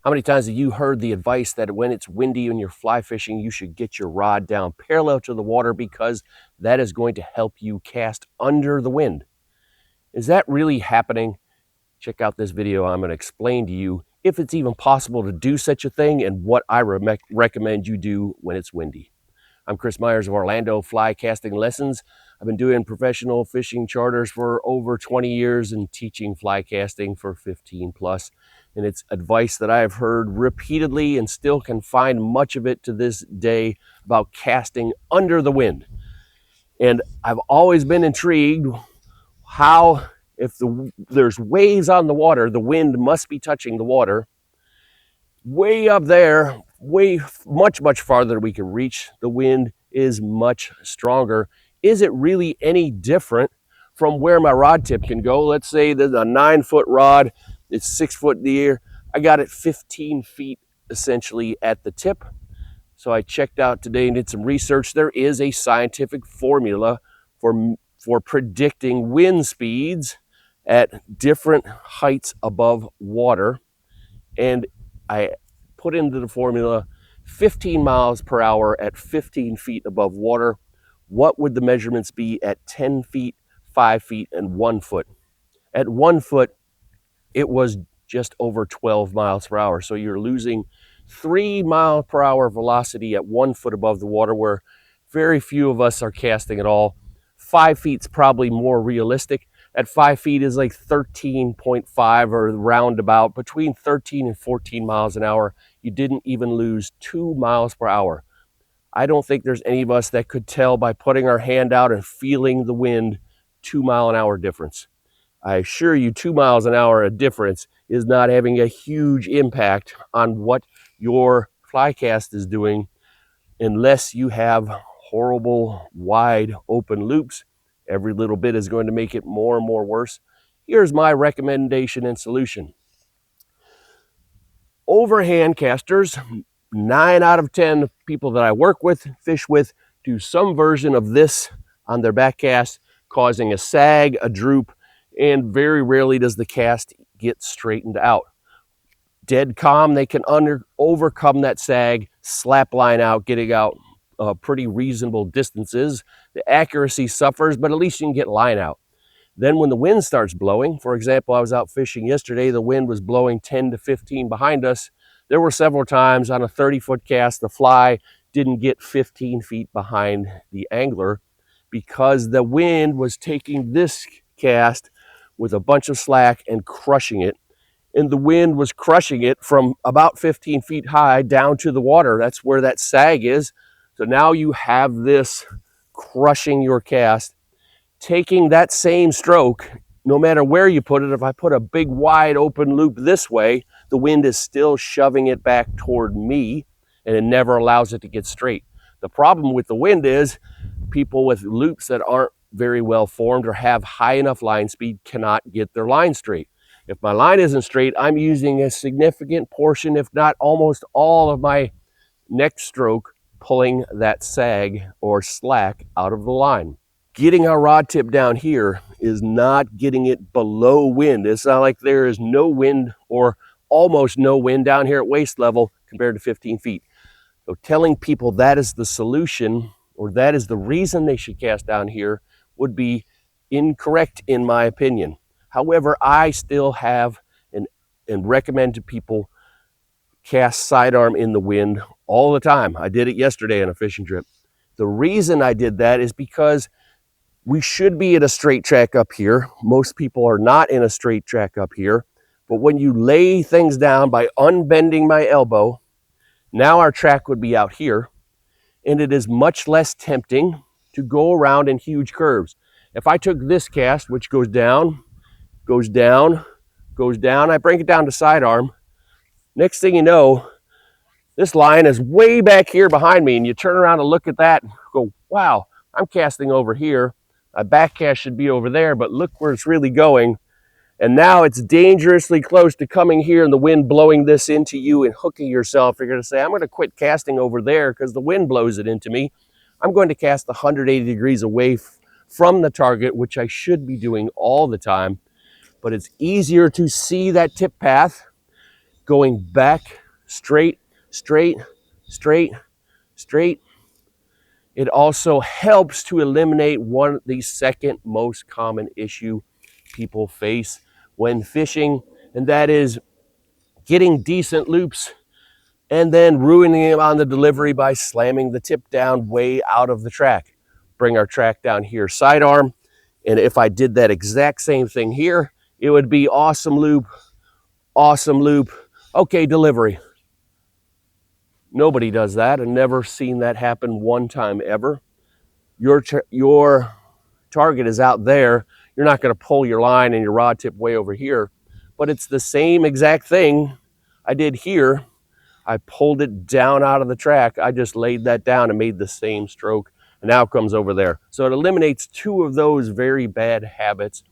How many times have you heard the advice that when it's windy and you're fly fishing, you should get your rod down parallel to the water because that is going to help you cast under the wind? Is that really happening? Check out this video. I'm going to explain to you if it's even possible to do such a thing and what I recommend you do when it's windy. I'm Chris Myers of Orlando Fly Casting Lessons. I've been doing professional fishing charters for over 20 years and teaching fly casting for 15 plus. And it's advice that I've heard repeatedly and still can find much of it to this day about casting under the wind. And I've always been intrigued how, if there's waves on the water, the wind must be touching the water. Way up there, much farther than we can reach, the wind is much stronger. Is it really any different from where my rod tip can go? Let's say there's a 9-foot rod, it's 6 foot in the air. I got it 15 feet essentially at the tip. So I checked out today and did some research. There is a scientific formula for predicting wind speeds at different heights above water. And I put into the formula 15 miles per hour at 15 feet above water. What would the measurements be at 10 feet, 5 feet, and 1 foot? At 1 foot, it was just over 12 miles per hour. So you're losing 3 mile per hour velocity at 1 foot above the water, where very few of us are casting at all. 5 feet's probably more realistic. At 5 feet is like 13.5 or roundabout, between 13 and 14 miles an hour. You didn't even lose 2 miles per hour. I don't think there's any of us that could tell by putting our hand out and feeling the wind 2 mile an hour difference. I assure you 2 miles an hour of difference is not having a huge impact on what your fly cast is doing unless you have horrible wide open loops. Every little bit is going to make it more and more worse. Here's my recommendation and solution. Overhand casters, 9 out of 10 people that I work with, fish with, do some version of this on their back cast, causing a sag, a droop, and very rarely does the cast get straightened out. Dead calm, they can overcome that sag, slap line out, getting out pretty reasonable distances. The accuracy suffers, but at least you can get line out. Then when the wind starts blowing, for example, I was out fishing yesterday, the wind was blowing 10 to 15 behind us. There were several times on a 30-foot cast, the fly didn't get 15 feet behind the angler because the wind was taking this cast with a bunch of slack and crushing it. And the wind was crushing it from about 15 feet high down to the water. That's where that sag is. So now you have this crushing your cast. Taking that same stroke, no matter where you put it, if I put a big wide open loop this way, the wind is still shoving it back toward me and it never allows it to get straight. The problem with the wind is people with loops that aren't very well formed or have high enough line speed cannot get their line straight. If my line isn't straight, I'm using a significant portion, if not almost all of my next stroke, pulling that sag or slack out of the line. Getting our rod tip down here is not getting it below wind. It's not like there is no wind or almost no wind down here at waist level compared to 15 feet. So telling people that is the solution or that is the reason they should cast down here would be incorrect in my opinion. However, I still have and recommend to people cast sidearm in the wind all the time. I did it yesterday on a fishing trip. The reason I did that is because we should be in a straight track up here. Most people are not in a straight track up here. But when you lay things down by unbending my elbow, now our track would be out here. And it is much less tempting to go around in huge curves. If I took this cast, which goes down, goes down, goes down, I bring it down to sidearm. Next thing you know, this line is way back here behind me, and you turn around and look at that and go, wow, I'm casting over here. My back cast should be over there, but look where it's really going. And now it's dangerously close to coming here and the wind blowing this into you and hooking yourself. You're going to say, I'm going to quit casting over there because the wind blows it into me. I'm going to cast 180 degrees away from the target, which I should be doing all the time. But it's easier to see that tip path. going back straight, straight, straight, straight. It also helps to eliminate the second most common issue people face when fishing, and that is getting decent loops and then ruining them on the delivery by slamming the tip down way out of the track. Bring our track down here sidearm, and if I did that exact same thing here, it would be awesome loop, okay, delivery. Nobody does that, and never seen that happen one time ever. Your target is out there. You're not going to pull your line and your rod tip way over here, but it's the same exact thing I did here. I pulled it down out of the track. I just laid that down and made the same stroke, and now it comes over there. So it eliminates two of those very bad habits.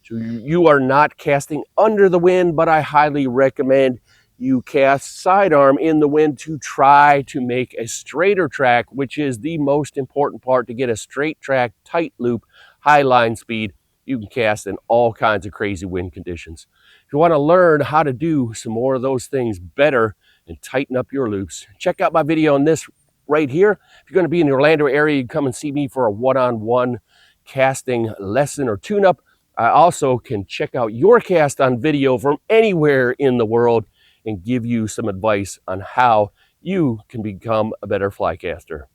So you are not casting under the wind, but I highly recommend you cast sidearm in the wind to try to make a straighter track, which is the most important part to get a straight track, tight loop, high line speed. You can cast in all kinds of crazy wind conditions. If you want to learn how to do some more of those things better and tighten up your loops, check out my video on this right here. If you're going to be in the Orlando area, you can come and see me for a one-on-one casting lesson or tune-up. I also can check out your cast on video from anywhere in the world and give you some advice on how you can become a better fly caster.